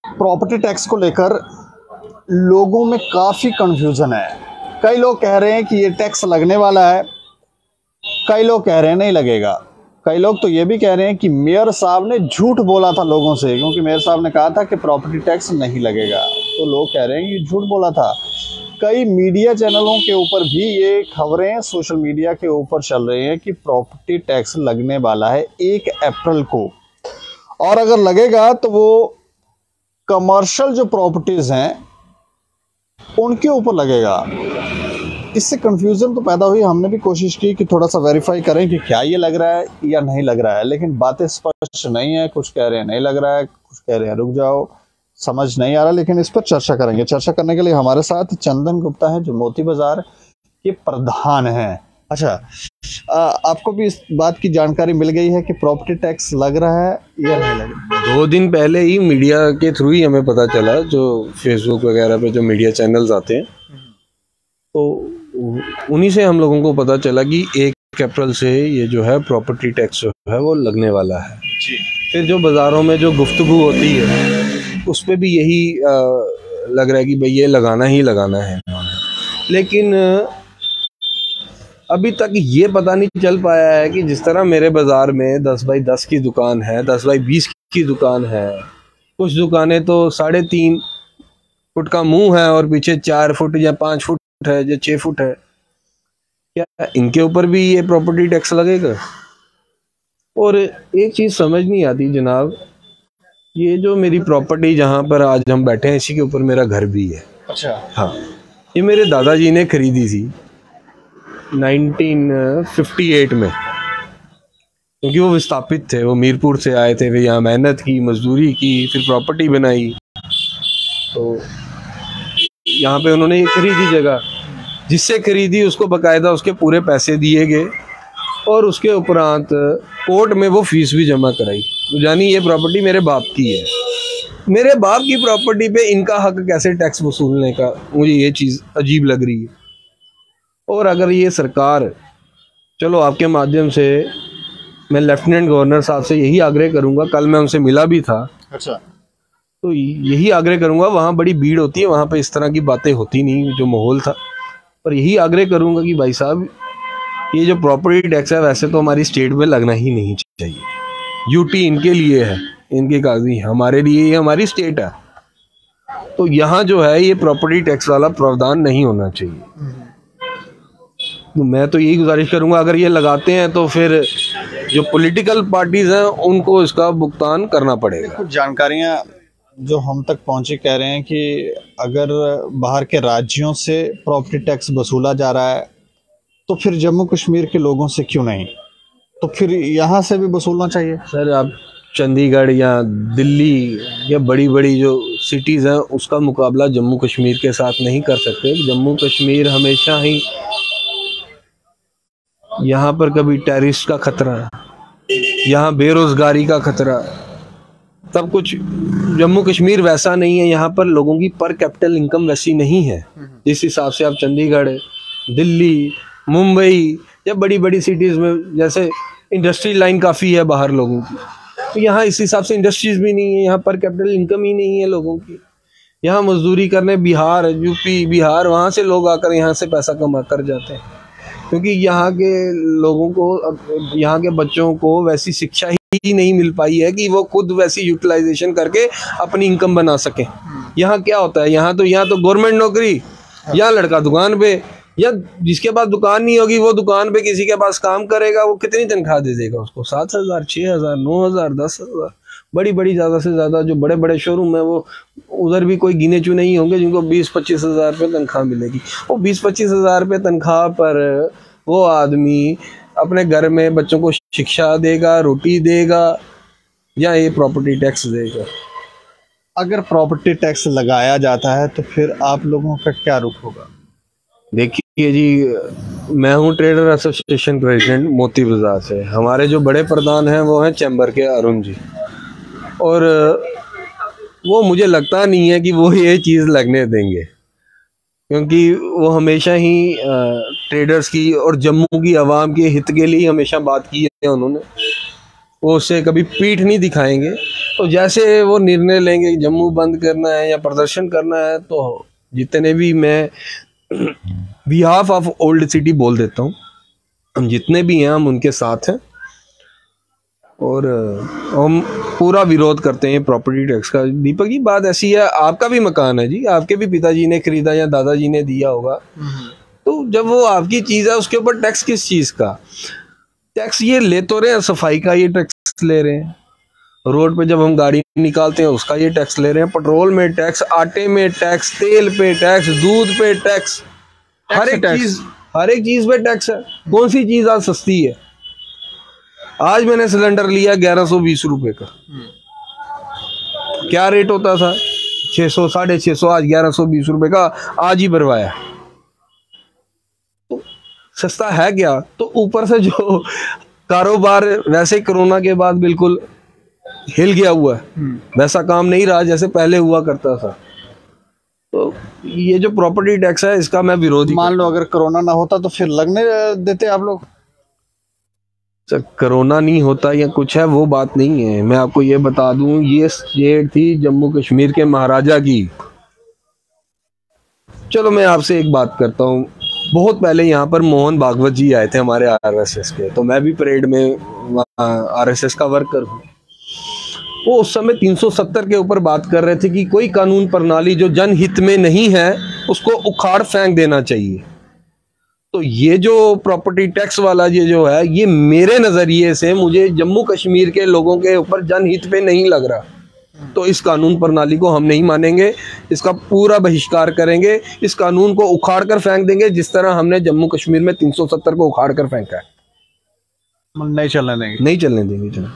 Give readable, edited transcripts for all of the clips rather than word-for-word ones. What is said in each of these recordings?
Property tax को लेकर लोगों में काफ़ी कंफ्यूजन है। कई लोग कह रहे हैं कि ये टैक्स लगने वाला है, कई लोग कह रहे हैं नहीं लगेगा। कई लोग तो ये भी कह रहे हैं कि मेयर साहब ने झूठ बोला था लोगों से, क्योंकि मेयर साहब ने कहा था कि प्रॉपर्टी टैक्स नहीं लगेगा, तो लोग कह रहे हैं कि झूठ बोला था। कई मीडिया चैनलों के ऊपर भी ये खबरें सोशल मीडिया के ऊपर चल रही हैं कि प्रॉपर्टी टैक्स लगने वाला है 1 अप्रैल को, और अगर लगेगा तो वो कमर्शियल जो प्रॉपर्टीज हैं उनके ऊपर लगेगा। इससे कंफ्यूजन तो पैदा हुई। हमने भी कोशिश की कि थोड़ा सा वेरीफाई करें कि क्या ये लग रहा है या नहीं लग रहा है, लेकिन बातें स्पष्ट नहीं है। कुछ कह रहे हैं नहीं लग रहा है, कुछ कह रहे हैं रुक जाओ, समझ नहीं आ रहा, लेकिन इस पर चर्चा करेंगे। चर्चा करने के लिए हमारे साथ चंदन गुप्ता है, जो मोती बाजार के प्रधान हैं। अच्छा, आपको भी इस बात की जानकारी मिल गई है कि प्रॉपर्टी टैक्स लग रहा है या नहीं लग रहा? 2 दिन पहले ही मीडिया के थ्रू ही हमें पता चला, जो फेसबुक वगैरह पे जो मीडिया चैनल्स आते हैं, तो उन्हीं से हम लोगों को पता चला कि 1 अप्रैल से ये जो है प्रॉपर्टी टैक्स जो है वो लगने वाला है जी। फिर जो बाज़ारों में जो गुफ्तगू होती है उस पर भी यही लग रहा है कि भाई ये लगाना ही लगाना है, लेकिन अभी तक ये पता नहीं चल पाया है कि जिस तरह मेरे बाज़ार में 10 बाई 10 की दुकान है, 10 बाई 20 की दुकान है, कुछ दुकानें तो 3.5 फुट का मुंह है और पीछे 4 फुट या 5 फुट है या 6 फुट है, क्या इनके ऊपर भी ये प्रॉपर्टी टैक्स लगेगा? और एक चीज़ समझ नहीं आती जनाब, ये जो मेरी प्रॉपर्टी जहाँ पर आज हम बैठे हैं इसी के ऊपर मेरा घर भी है। अच्छा। हाँ, ये मेरे दादाजी ने खरीदी थी 1958 में, क्योंकि वो विस्थापित थे, वो मीरपुर से आए थे, फिर यहाँ मेहनत की, मजदूरी की, फिर प्रॉपर्टी बनाई, तो यहाँ पे उन्होंने ये खरीदी जगह। जिससे खरीदी उसको बकायदा उसके पूरे पैसे दिए गए और उसके उपरांत कोर्ट में वो फीस भी जमा कराई, तो जानी ये प्रॉपर्टी मेरे बाप की है। मेरे बाप की प्रॉपर्टी पे इनका हक कैसे टैक्स वसूलने का, मुझे ये चीज़ अजीब लग रही है। और अगर ये सरकार, चलो आपके माध्यम से मैं लेफ्टिनेंट गवर्नर साहब से यही आग्रह करूँगा, कल मैं उनसे मिला भी था। अच्छा। तो यही आग्रह करूँगा, वहाँ बड़ी भीड़ होती है, वहाँ पे इस तरह की बातें होती नहीं जो माहौल था, और यही आग्रह करूँगा कि भाई साहब ये जो प्रॉपर्टी टैक्स है वैसे तो हमारी स्टेट में लगना ही नहीं चाहिए, यूटी इनके लिए है, इनके कागजी, हमारे लिए ये हमारी स्टेट है, तो यहाँ जो है ये प्रॉपर्टी टैक्स वाला प्रावधान नहीं होना चाहिए। तो मैं तो यही गुजारिश करूँगा, अगर ये लगाते हैं तो फिर जो पॉलिटिकल पार्टीज हैं उनको इसका भुगतान करना पड़ेगा। कुछ जानकारियाँ जो हम तक पहुंची कह रहे हैं कि अगर बाहर के राज्यों से प्रॉपर्टी टैक्स वसूला जा रहा है तो फिर जम्मू कश्मीर के लोगों से क्यों नहीं, तो फिर यहाँ से भी वसूलना चाहिए। सर आप चंडीगढ़ या दिल्ली या बड़ी बड़ी जो सिटीज़ हैं उसका मुकाबला जम्मू कश्मीर के साथ नहीं कर सकते। जम्मू कश्मीर हमेशा ही, यहाँ पर कभी टेररिस्ट का खतरा, यहाँ बेरोज़गारी का खतरा, सब कुछ। जम्मू कश्मीर वैसा नहीं है, यहाँ पर लोगों की पर कैपिटल इनकम वैसी नहीं है जिस हिसाब से आप चंडीगढ़, दिल्ली, मुंबई या बड़ी बड़ी सिटीज़ में, जैसे इंडस्ट्री लाइन काफ़ी है बाहर लोगों की, तो यहाँ इस हिसाब से इंडस्ट्रीज़ भी नहीं है, यहाँ पर कैपिटल इनकम ही नहीं है लोगों की। यहाँ मजदूरी करने बिहार, यूपी, बिहार, वहाँ से लोग आकर यहाँ से पैसा कमा कर जाते हैं, क्योंकि यहाँ के लोगों को, यहाँ के बच्चों को वैसी शिक्षा ही नहीं मिल पाई है कि वो खुद वैसी यूटिलाइजेशन करके अपनी इनकम बना सकें। यहाँ क्या होता है, यहाँ तो गवर्नमेंट नौकरी, या लड़का दुकान पे, या जिसके पास दुकान नहीं होगी वो दुकान पे किसी के पास काम करेगा, वो कितनी तनख्वाह दे देगा उसको, 7,000, 6,000, 9,000, 10,000, बड़ी बड़ी ज़्यादा से ज़्यादा जो बड़े बड़े शोरूम है वो उधर भी कोई गिने चुने ही होंगे जिनको 20-25 हज़ार रुपये तनख्वाह मिलेगी। वो 20-25 हज़ार रुपये तनख्वाह पर वो आदमी अपने घर में बच्चों को शिक्षा देगा, रोटी देगा, या ये प्रॉपर्टी टैक्स देगा? अगर प्रॉपर्टी टैक्स लगाया जाता है तो फिर आप लोगों का क्या रुख होगा? देखिए जी, मैं हूँ ट्रेडर एसोसिएशन प्रेसिडेंट मोती बाजार से। हमारे जो बड़े प्रधान हैं वो हैं चैम्बर के अरुण जी, और वो मुझे लगता नहीं है कि वो ये चीज़ लगने देंगे, क्योंकि वो हमेशा ही ट्रेडर्स की और जम्मू की आवाम के हित के लिए हमेशा बात की है उन्होंने। वो उससे कभी पीठ नहीं दिखाएंगे। तो जैसे वो निर्णय लेंगे जम्मू बंद करना है या प्रदर्शन करना है, तो जितने भी, मैं बिहाफ ऑफ ओल्ड सिटी बोल देता हूँ, हम जितने भी हैं हम उनके साथ हैं और हम पूरा विरोध करते हैं प्रॉपर्टी टैक्स का। दीपक जी, बात ऐसी है, आपका भी मकान है जी, आपके भी पिताजी ने खरीदा या दादाजी ने दिया होगा, तो जब वो आपकी चीज़ है उसके ऊपर टैक्स किस चीज़ का? टैक्स ये ले तो रहे हैं, सफाई का ये टैक्स ले रहे हैं, रोड पे जब हम गाड़ी निकालते हैं उसका ये टैक्स ले रहे हैं, पेट्रोल में टैक्स, आटे में टैक्स, तेल पे टैक्स, दूध पे टैक्स, हर एक चीज पे टैक्स है। कौन सी चीज आज सस्ती है? आज मैंने सिलेंडर लिया 1120 रुपए का, क्या रेट होता था? 600 650, आज 1120 रुपए का आज ही भरवाया। तो सस्ता है क्या? तो ऊपर से जो कारोबार वैसे कोरोना के बाद बिल्कुल हिल गया हुआ है, वैसा काम नहीं रहा जैसे पहले हुआ करता था। तो ये जो प्रॉपर्टी टैक्स है इसका मैं विरोधी। मान लो अगर कोरोना ना होता तो फिर लगने देते आप लोग? सर, कोरोना नहीं होता या कुछ है वो बात नहीं है। मैं आपको ये बता दूं, ये स्टेट थी जम्मू कश्मीर के महाराजा की। चलो मैं आपसे एक बात करता हूँ, बहुत पहले यहाँ पर मोहन भागवत जी आए थे हमारे आरएसएस के, तो मैं भी परेड में आरएसएस का वर्कर हूँ। वो उस समय 370 के ऊपर बात कर रहे थे कि कोई कानून प्रणाली जो जनहित में नहीं है उसको उखाड़ फेंक देना चाहिए। तो ये जो प्रॉपर्टी टैक्स वाला ये जो है, ये मेरे नज़रिए से मुझे जम्मू कश्मीर के लोगों के ऊपर जनहित पे नहीं लग रहा। तो इस कानून प्रणाली को हम नहीं मानेंगे, इसका पूरा बहिष्कार करेंगे, इस कानून को उखाड़ कर फेंक देंगे जिस तरह हमने जम्मू कश्मीर में 370 को उखाड़ कर फेंका है। नहीं चलने देंगे, नहीं चलने देंगे।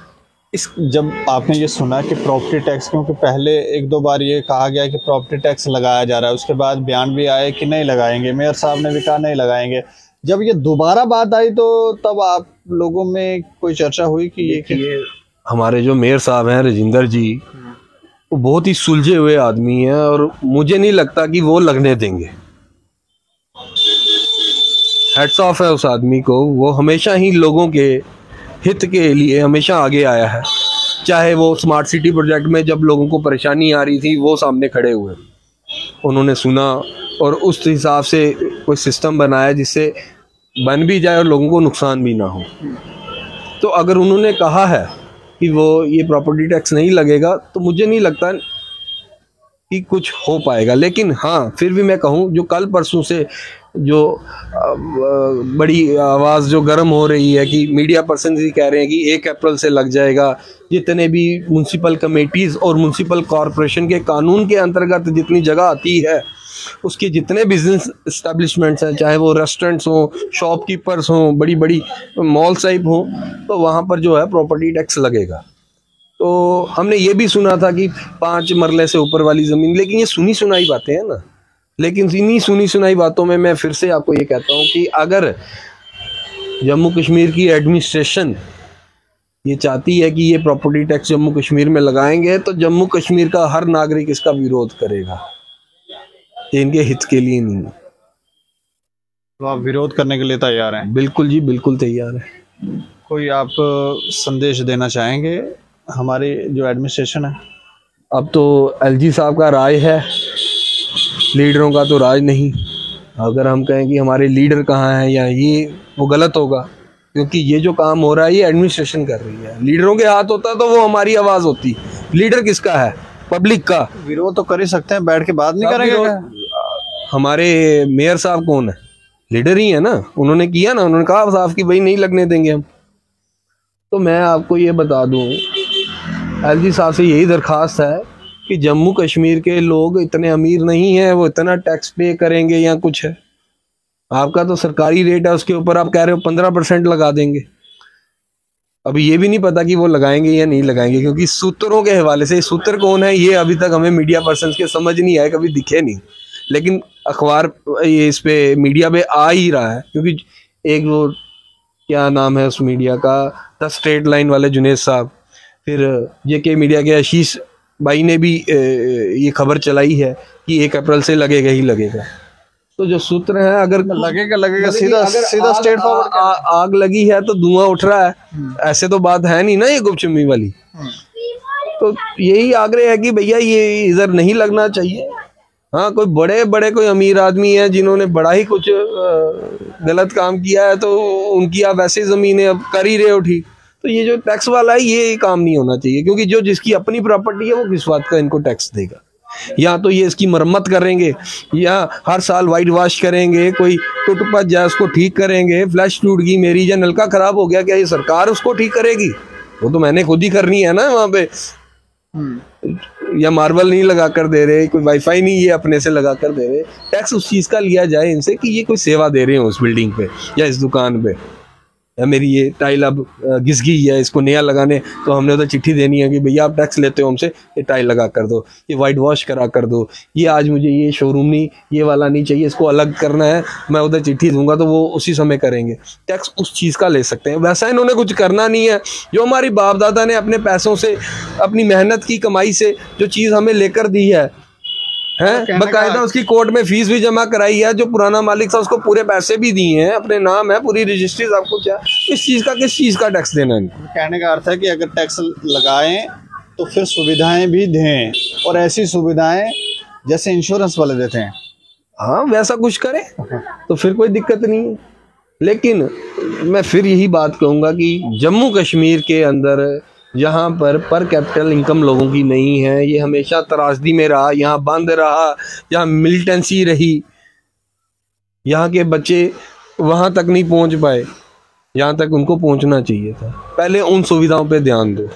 इस जब आपने ये सुना कि प्रॉपर्टी टैक्स, क्योंकि पहले एक दो बार ये कहा गया कि प्रॉपर्टी टैक्स लगाया जा रहा है, उसके बाद बयान भी आए कि नहीं लगाएंगे, मेयर साहब ने भी कहा नहीं लगाएंगे, जब ये दोबारा बात आई तो तब आप लोगों में कोई चर्चा हुई कि ये हमारे जो मेयर साहब हैं राजेंद्र जी, वो बहुत ही सुलझे हुए आदमी हैं और मुझे नहीं लगता कि वो लगने देंगे। हेड्स ऑफ है उस आदमी को, वो हमेशा ही लोगों के हित के लिए हमेशा आगे आया है। चाहे वो स्मार्ट सिटी प्रोजेक्ट में जब लोगों को परेशानी आ रही थी वो सामने खड़े हुए, उन्होंने सुना और उस हिसाब से कोई सिस्टम बनाया जिससे बन भी जाए और लोगों को नुकसान भी ना हो। तो अगर उन्होंने कहा है कि वो ये प्रॉपर्टी टैक्स नहीं लगेगा तो मुझे नहीं लगता कि कुछ हो पाएगा। लेकिन हाँ, फिर भी मैं कहूँ, जो कल परसों से जो बड़ी आवाज़ जो गर्म हो रही है कि मीडिया पर्सन ही कह रहे हैं कि 1 अप्रैल से लग जाएगा, जितने भी म्यूनसिपल कमेटीज़ और म्यूनसिपल कॉरपोरेशन के कानून के अंतर्गत जितनी जगह आती है उसके जितने बिजनेस इस्टेब्लिशमेंट्स हैं, चाहे वो रेस्टोरेंट्स हों, शॉपकीपर्स हों, बड़ी बड़ी मॉल टाइप हों, तो वहाँ पर जो है प्रॉपर्टी टैक्स लगेगा। तो हमने ये भी सुना था कि 5 मरले से ऊपर वाली ज़मीन, लेकिन ये सुनी सुनाई बातें हैं ना। लेकिन इन्हीं सुनी सुनाई बातों में मैं फिर से आपको ये कहता हूँ कि अगर जम्मू कश्मीर की एडमिनिस्ट्रेशन ये चाहती है कि ये प्रॉपर्टी टैक्स जम्मू कश्मीर में लगाएंगे तो जम्मू कश्मीर का हर नागरिक इसका विरोध करेगा, ये इनके हित के लिए नहीं है। तो आप विरोध करने के लिए तैयार हैं? बिल्कुल जी, बिल्कुल तैयार है। कोई आप संदेश देना चाहेंगे हमारी जो एडमिनिस्ट्रेशन है? अब तो एलजी साहब का राज है, लीडरों का तो राज नहीं। अगर हम कहें कि हमारे लीडर कहाँ हैं या ये, वो गलत होगा, क्योंकि ये जो काम हो रहा है ये एडमिनिस्ट्रेशन कर रही है। लीडरों के हाथ होता तो वो हमारी आवाज़ होती। लीडर किसका है? पब्लिक का। विरोध तो कर ही सकते हैं, बैठ के बात नहीं करेंगे? हमारे मेयर साहब कौन है? लीडर ही है ना, उन्होंने किया ना, उन्होंने कहा साहब कि भाई नहीं लगने देंगे हम। तो मैं आपको ये बता दूं, एलजी साहब से यही दरख्वास्त है कि जम्मू कश्मीर के लोग इतने अमीर नहीं हैं वो इतना टैक्स पे करेंगे या कुछ है। आपका तो सरकारी रेट है, उसके ऊपर आप कह रहे हो 15% लगा देंगे। अभी ये भी नहीं पता कि वो लगाएंगे या नहीं लगाएंगे, क्योंकि सूत्रों के हवाले से, सूत्र कौन है ये अभी तक हमें मीडिया पर्सन के समझ नहीं आए, कभी दिखे नहीं। लेकिन अखबार ये इस पे मीडिया पे आ ही रहा है, क्योंकि एक वो क्या नाम है उस मीडिया का, द स्ट्रेट लाइन वाले जुनेद साहब, फिर जेके मीडिया के आशीष भाई ने भी ये खबर चलाई है कि 1 अप्रैल से लगेगा ही लगेगा। तो जो सूत्र है, अगर लगेगा सीधा सीधा स्ट्रेट फॉरवर्ड। आग लगी है तो धुआं उठ रहा है, ऐसे तो बात है नहीं ना ये गुपचुम्बी वाली। तो यही आग्रह है कि भैया ये इधर नहीं लगना चाहिए। हाँ, कोई बड़े बड़े कोई अमीर आदमी है जिन्होंने बड़ा ही कुछ गलत काम किया है तो उनकी आप ऐसे ज़मीनें अब कर ही रहे हो ठीक। तो ये जो टैक्स वाला है ये काम नहीं होना चाहिए, क्योंकि जो जिसकी अपनी प्रॉपर्टी है वो किस बात का इनको टैक्स देगा। या तो ये इसकी मरम्मत करेंगे, या हर साल वाइट वॉश करेंगे, कोई टूट पट जाए उसको ठीक करेंगे, फ्लैश टूट गई मेरी या नलका खराब हो गया, क्या ये सरकार उसको ठीक करेगी? वो तो मैंने खुद ही करनी है ना वहाँ पे। या मार्बल नहीं लगा कर दे रहे, कोई वाईफाई नहीं ये अपने से लगा कर दे रहे, टैक्स उस चीज़ का लिया जाए इनसे कि ये कोई सेवा दे रहे हो उस बिल्डिंग पे या इस दुकान पे। या मेरी ये टाइल अब घिस गई है, इसको नया लगाने तो हमने उधर चिट्ठी देनी है कि भैया आप टैक्स लेते हो हमसे, ये टाइल लगा कर दो, ये वाइट वॉश करा कर दो, ये आज मुझे ये शोरूम नहीं, ये वाला नहीं चाहिए, इसको अलग करना है, मैं उधर चिट्ठी दूंगा तो वो उसी समय करेंगे। टैक्स उस चीज़ का ले सकते हैं, वैसा इन्होंने कुछ करना नहीं है। जो हमारी बाप दादा ने अपने पैसों से, अपनी मेहनत की कमाई से जो चीज़ हमें लेकर दी है बकायदा उसकी कोर्ट में फीस भी जमा कराई है, जो पुराना मालिक था उसको पूरे पैसे भी दिए हैं, अपने नाम है, पूरी रजिस्ट्री सब कुछ है। इस चीज़ का किस चीज़ का टैक्स देना है? कहने का अर्थ है कि अगर टैक्स लगाएं तो फिर सुविधाएं भी दें, और ऐसी सुविधाएं जैसे इंश्योरेंस वाले देते हैं। हाँ, वैसा कुछ करें तो फिर कोई दिक्कत नहीं है। लेकिन मैं फिर यही बात कहूँगा कि जम्मू कश्मीर के अंदर जहाँ पर कैपिटल इनकम लोगों की नहीं है, ये हमेशा त्रासदी में रहा, यहाँ बंद रहा, यहाँ मिलिटेंसी रही, यहाँ के बच्चे वहाँ तक नहीं पहुँच पाए जहाँ तक उनको पहुँचना चाहिए था। पहले उन सुविधाओं पे ध्यान दो।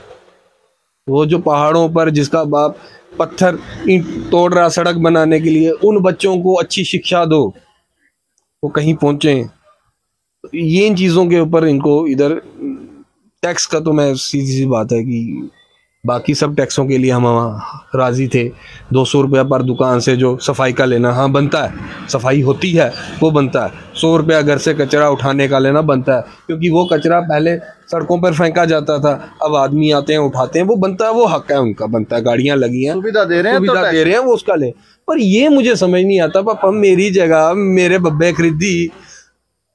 वो जो पहाड़ों पर जिसका बाप पत्थर ईंट तोड़ रहा सड़क बनाने के लिए, उन बच्चों को अच्छी शिक्षा दो, वो कहीं पहुँचे। ये इन चीज़ों के ऊपर इनको इधर टैक्स का तो मैं सीधी सी बात है कि बाकी सब टैक्सों के लिए हम राज़ी थे। 200 रुपया पर दुकान से जो सफाई का लेना, हाँ बनता है, सफाई होती है वो बनता है। 100 रुपया घर से कचरा उठाने का लेना बनता है, क्योंकि वो कचरा पहले सड़कों पर फेंका जाता था, अब आदमी आते हैं उठाते हैं, वो बनता है, वो हक है उनका, बनता है। गाड़ियाँ लगी हैं, सुविधा दे रहे हैं, वो उसका ले। पर ये मुझे समझ नहीं आता, पापा मेरी जगह मेरे बब्बे खरीदी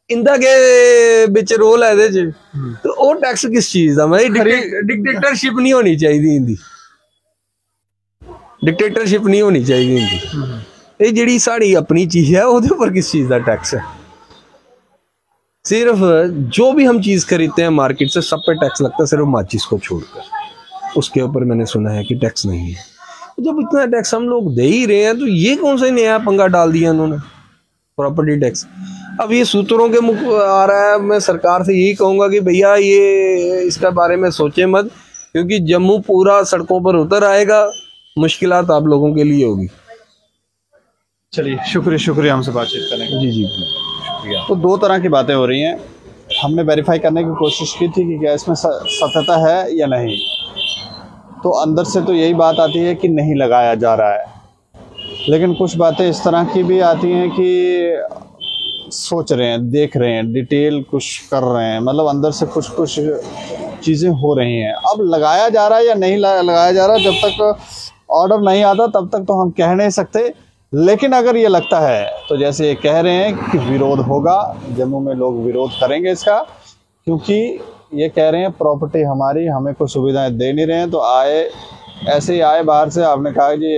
इंदा के बिच रोल है तो वो टैक्स किस चीज का? भाई डिक्टेटरशिप नहीं होनी चाहिए इंदी, डिक्टेटरशिप नहीं होनी चाहिए इंदी। ये जिहड़ी साड़ी अपनी चीज है उसके ऊपर किस चीज का टैक्स है? सिर्फ जो भी हम चीज खरीदते हैं मार्केट से सब पे टैक्स लगता है, सिर्फ माचिस को छोड़कर, उसके ऊपर मैंने सुना है कि टैक्स नहीं है। जब इतना टैक्स हम लोग दे ही रहे हैं तो ये कौन सा नया पंगा डाल दिया उन्होंने, प्रॉपर्टी टैक्स। अब ये सूत्रों के मुख आ रहा है, मैं सरकार से यही कहूँगा कि भैया ये इसका बारे में सोचे मत, क्योंकि जम्मू पूरा सड़कों पर उतर आएगा, मुश्किलात आप लोगों के लिए होगी। चलिए, शुक्रिया हमसे बातचीत करने का। जी शुक्रिया। तो दो तरह की बातें हो रही हैं, हमने वेरीफाई करने की कोशिश की थी कि क्या इसमें सत्यता है या नहीं। तो अंदर से तो यही बात आती है कि नहीं लगाया जा रहा है, लेकिन कुछ बातें इस तरह की भी आती हैं कि सोच रहे हैं, देख रहे हैं, डिटेल कुछ कर रहे हैं, मतलब अंदर से कुछ चीज़ें हो रही हैं। अब लगाया जा रहा है या नहीं लगाया जा रहा, जब तक ऑर्डर नहीं आता तब तक तो हम कह नहीं सकते। लेकिन अगर ये लगता है तो जैसे ये कह रहे हैं कि विरोध होगा, जम्मू में लोग विरोध करेंगे इसका, क्योंकि ये कह रहे हैं प्रॉपर्टी हमारी, हमें कोई सुविधाएं दे नहीं रहे हैं। तो आए ऐसे ही आए बाहर से, आपने कहा जी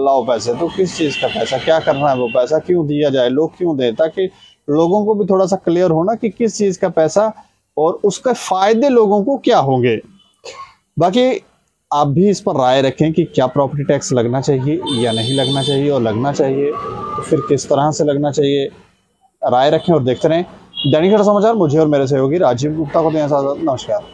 लाओ पैसे, तो किस चीज़ का पैसा, क्या करना है, वो पैसा क्यों दिया जाए, लोग क्यों दें, ताकि लोगों को भी थोड़ा सा क्लियर होना कि किस चीज़ का पैसा और उसका फ़ायदे लोगों को क्या होंगे। बाकी आप भी इस पर राय रखें कि क्या प्रॉपर्टी टैक्स लगना चाहिए या नहीं लगना चाहिए, और लगना चाहिए तो फिर किस तरह से लगना चाहिए, राय रखें और देखते रहें दैनिक समाचार। मुझे और मेरे सहयोगी राजीव गुप्ता को दें इजाज़त। नमस्कार।